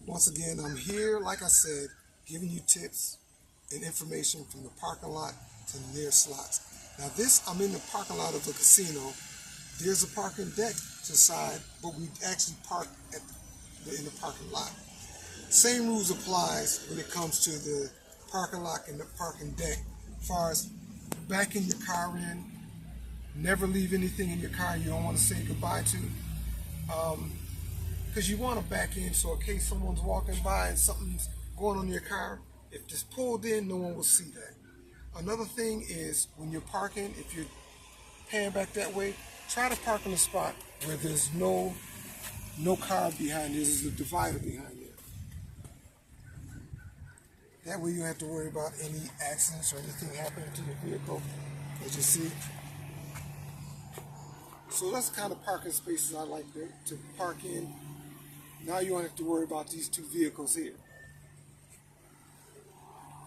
Once again, I'm here, like I said, giving you tips and information from the parking lot to the nearest slots. Now I'm in the parking lot of the casino. There's a parking deck to the side, but we actually park in the parking lot. Same rules applies when it comes to the parking lot and the parking deck. As far as backing your car in, never leave anything in your car you don't want to say goodbye to. Because you want to back in so in case someone's walking by and something's going on in your car, if it's pulled in, no one will see that. Another thing is when you're parking, if you're paying back that way, try to park in a spot where there's no car behind you. There's a divider behind you. That way you don't have to worry about any accidents or anything happening to your vehicle, as you see. So that's the kind of parking spaces I like to park in. Now you don't have to worry about these two vehicles here.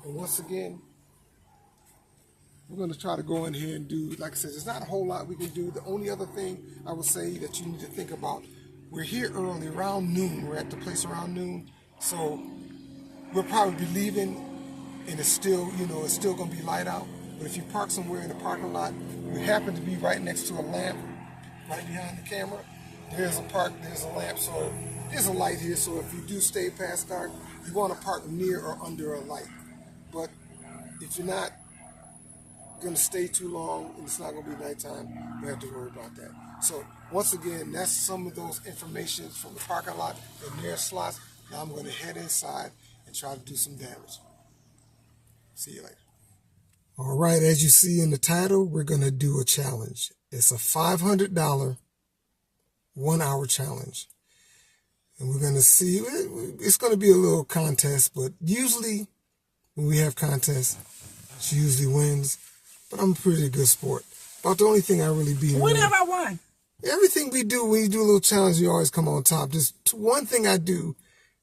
And once again, we're going to try to go in here and do, like I said, there's not a whole lot we can do. The only other thing I would say that you need to think about, we're here early, around noon. We're at the place around noon. So we'll probably be leaving and it's still going to be light out. But if you park somewhere in the parking lot, we happen to be right next to a lamp, right behind the camera. There's a lamp, so there's a light here. So if you do stay past dark, you want to park near or under a light. But if you're not going to stay too long and it's not going to be nighttime, you don't have to worry about that. So once again, that's some of those information from the parking lot and near slots. Now I'm going to head inside and try to do some damage. See you later. All right, as you see in the title, we're going to do a challenge. It's a $500 1-hour challenge. And we're going to see, it's going to be a little contest, but usually when we have contests, she usually wins. But I'm a pretty good sport. About the only thing I really beat her. When have I won? Everything we do, when you do a little challenge, you always come on top. Just one thing I do,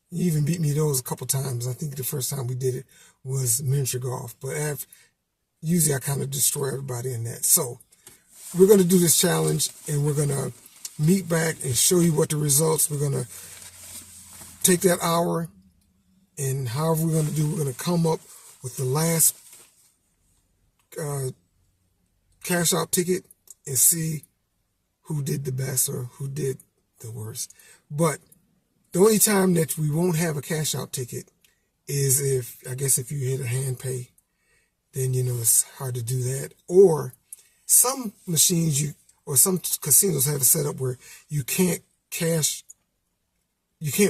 you even beat me those a couple times. I think the first time we did it was miniature golf. But usually I kind of destroy everybody in that. So we're going to do this challenge and we're going to meet back and show you what the results. We're going to take that hour and however we're going to do, we're going to come up with the last cash out ticket and see who did the best or who did the worst. But the only time that we won't have a cash out ticket is if you hit a hand pay, then it's hard to do that. Or some machines or some casinos have it set up where you can't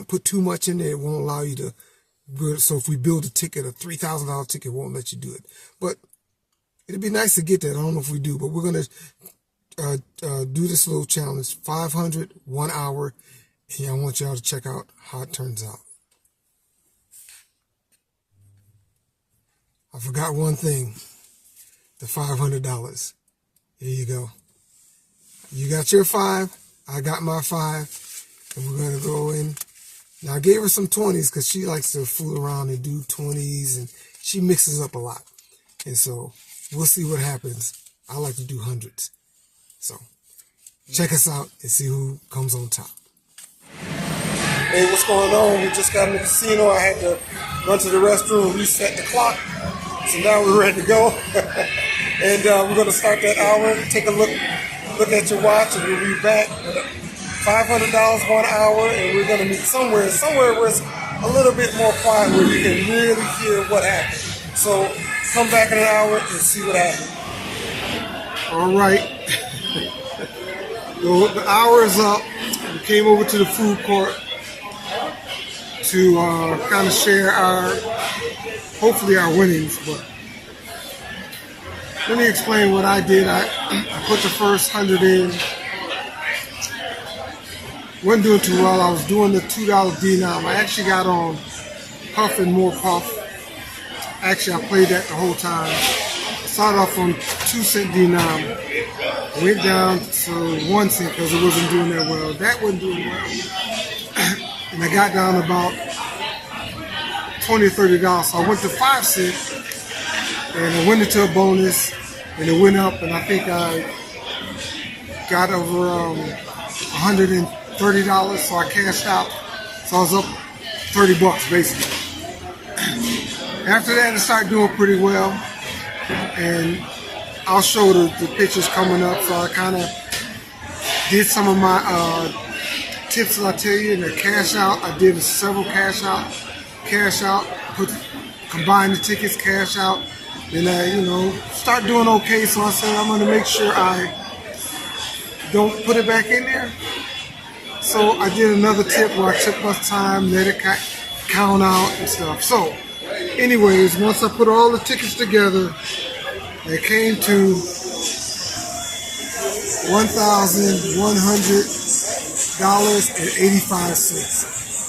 put too much in there. It won't allow you to. So if we build a ticket, a $3,000 ticket, it won't let you do it. But it'd be nice to get that. I don't know if we do, but we're going to do this little challenge, 500, 1 hour, and I want y'all to check out how it turns out. I forgot one thing, the $500. Here you go. You got your 5, I got my 5, and we're going to go in. Now I gave her some 20s because she likes to fool around and do 20s, and she mixes up a lot. And so we'll see what happens. I like to do hundreds. So check us out and see who comes on top. Hey, what's going on? We just got in the casino. I had to run to the restroom, reset the clock. So now we're ready to go. And we're going to start that hour. Take a look at your watch, and we'll be back. $500 1 hour, and we're going to meet somewhere where it's a little bit more quiet, where you can really hear what happened. So come back in an hour and see what happened. All right. The hour is up. We came over to the food court to kind of share hopefully our winnings. But let me explain what I did. I put the first 100 in. Wasn't doing too well. I was doing the $2 denom. I actually got on Puff and More Puff. Actually, I played that the whole time. I started off on 2-cent denom. Went down to 1 cent because it wasn't doing that well. That wasn't doing well. And I got down about $20 or $30. So I went to 5 cents and I went into a bonus and it went up, and I think I got over $130, so I cashed out. So I was up 30 bucks basically. After that, it started doing pretty well, and I'll show the pictures coming up. So I kind of did some of my tips that I tell you in the cash out. I did several cash out, combine the tickets, cash out. Then I, start doing okay. So I said I'm going to make sure I don't put it back in there. So I did another tip where I took my time, let it count out and stuff. So anyways, once I put all the tickets together, it came to $1,100.85.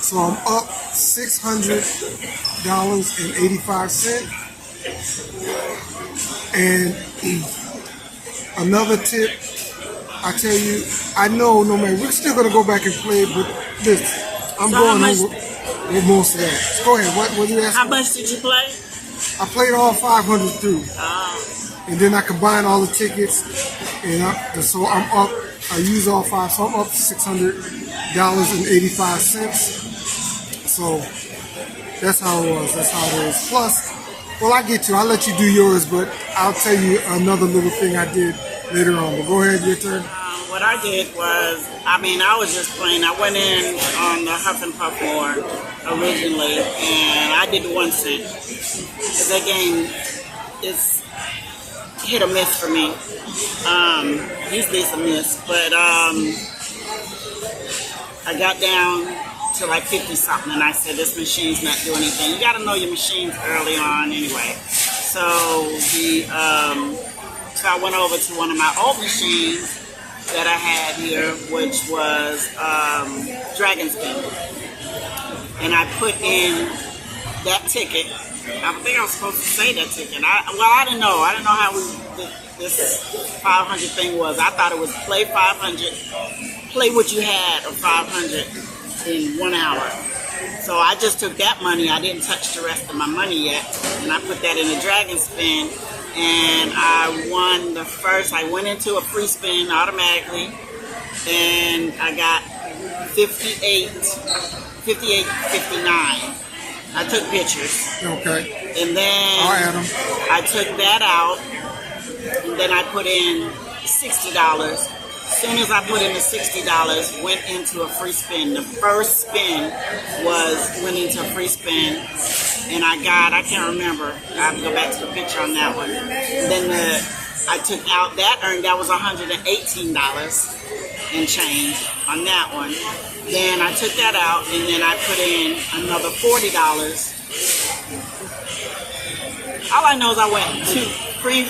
So I'm up $600.85. And another tip, I tell you, I know no matter, we're still gonna go back and play, but listen, I'm going over with most of that. Go ahead. What you asking? How much did you play? I played all 500 through. And then I combined all the tickets, and so I'm up. I used all 5, so I'm up $600.85. So that's how it was. That's how it is. Plus, well, I get you. I'll let you do yours, but I'll tell you another little thing I did later on. But go ahead, your turn. What I did was, I was just playing. I went in on the Huff and Puff More originally, and I did 1 cent. That game is hit or miss for me. Usually it's a miss, but I got down to like 50 something, and I said, this machine's not doing anything. You got to know your machines early on anyway. So so I went over to one of my old machines that I had here, which was Dragon Spin, and I put in that ticket. I think I was supposed to say that ticket. I didn't know. I didn't know how this 500 thing was. I thought it was play 500, play what you had of 500 in 1 hour. So I just took that money. I didn't touch the rest of my money yet, and I put that in a Dragon Spin, and I won the first. I went into a free spin automatically, and I got 58.59. I took pictures. Okay. And then I took that out, and then I put in $60. As soon as I put in the $60, went into a free spin. The first spin went into a free spin, and I can't remember. I have to go back to the picture on that one. Then I took out that was $118 and change on that one. Then I took that out, and then I put in another $40. All I know is I went 2 free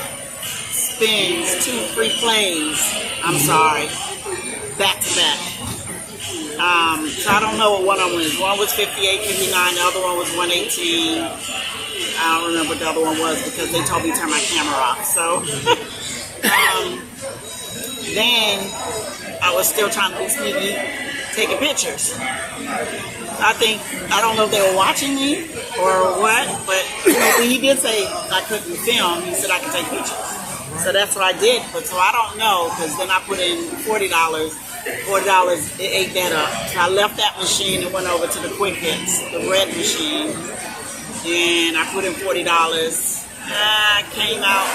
spins, 2 free plays. I'm sorry, back to back. So I don't know what one of them was. One was 58.59, the other one was 118. I don't remember what the other one was because they told me to turn my camera off. So then I was still trying to be sneaky, taking pictures. I don't know if they were watching me or what, but when he did say I couldn't film, he said I could take pictures. So that's what I did, but so I don't know, because then I put in $40, it ate that up. So I left that machine and went over to the Quick Hits, the red machine, and I put in $40. Came out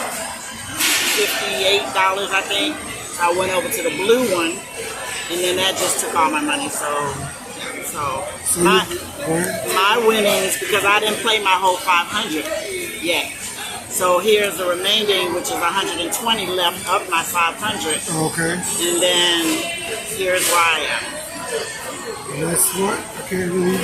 $58, I think. So I went over to the blue one, and then that just took all my money. So my winnings, because I didn't play my whole 500 yet. So here's the remaining, which is 120 left of my 500. Okay. And then here's where I am. And that's what? I can't read.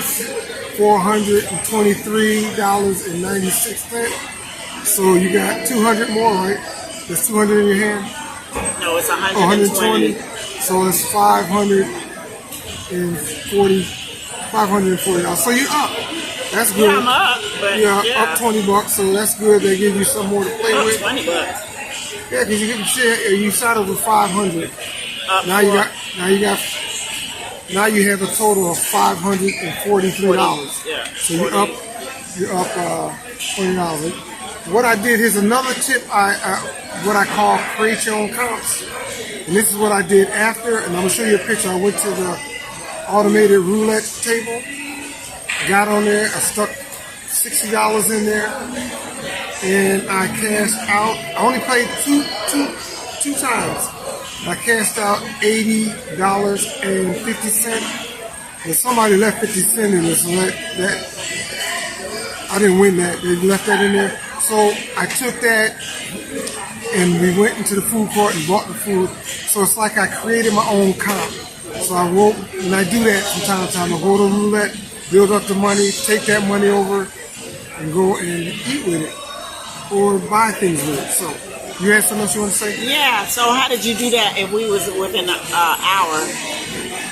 $423.96. So you got 200 more, right? There's 200 in your hand? No, it's 120. So it's $540. So you're up. That's good. Yeah, I'm up, but up $20, so that's good. They give you some more to play with. $20. Yeah, because you started with 500. Now you have a total of $543. Yeah. So you're up $20. What I did, here's another tip. What I call create your own comps, and this is what I did after. And I'm gonna show you a picture. I went to the automated roulette table. got on there, I stuck $60 in there, and I cashed out. I only played two times. I cashed out $80.50. But somebody left 50 cents in there, so that I didn't win that. They left that in there. So I took that and we went into the food court and bought the food. So it's like I created my own comp. So I wrote, and I do that from time to time. I go to roulette, build up the money, take that money over, and go and eat with it or buy things with it. So you had something else you want to say? Yeah. So how did you do that if we was within an hour?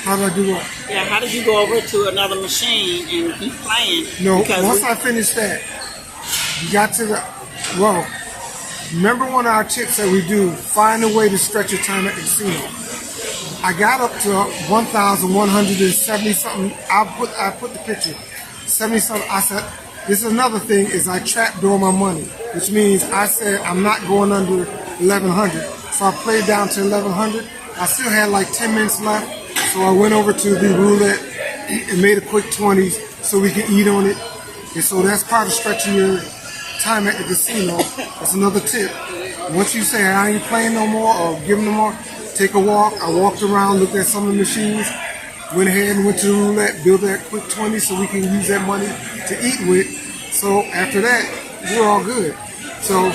How did I do what? Yeah. How did you go over to another machine and keep playing? No, Because once I finished that, you got to the, well, remember one of our tips that we do, find a way to stretch your time at the casino. I got up to 1,170 something. I put the picture, 70 something. I said, this is another thing is I trapdoor my money, which means I said I'm not going under 1,100. So I played down to 1,100. I still had like 10 minutes left. So I went over to the roulette and made a quick 20s so we could eat on it. And so that's part of stretching your time at the casino. That's another tip. Once you say I ain't playing no more or giving no more, take a walk. I walked around, looked at some of the machines, went ahead and went to the roulette, built that quick 20 so we can use that money to eat with. So after that, we're all good. So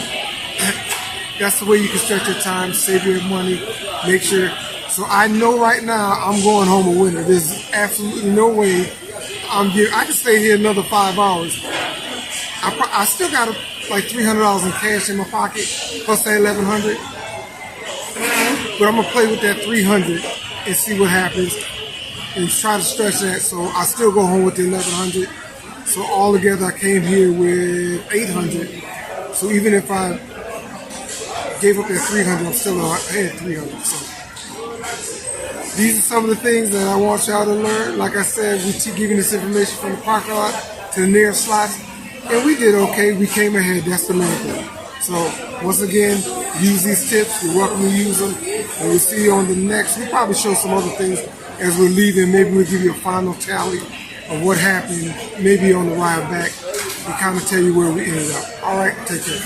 that's the way you can stretch your time, save your money, make sure. So I know right now I'm going home a winner. There's absolutely no way I can stay here another 5 hours. I still got like $300 in cash in my pocket, plus that 1,100. But I'm gonna play with that 300 and see what happens, and try to stretch that. So I still go home with the 1,100. So all together, I came here with 800. So even if I gave up that 300, I'm still ahead 300. So these are some of the things that I want y'all to learn. Like I said, we keep giving this information from the parking lot to the nearest slots, and we did okay. We came ahead. That's the main thing. So once again, use these tips. You're welcome to use them, and we'll see you on the next. We'll probably show some other things as we're leaving. Maybe we'll give you a final tally of what happened, maybe on the ride back, and kind of tell you where we ended up. All right, take care.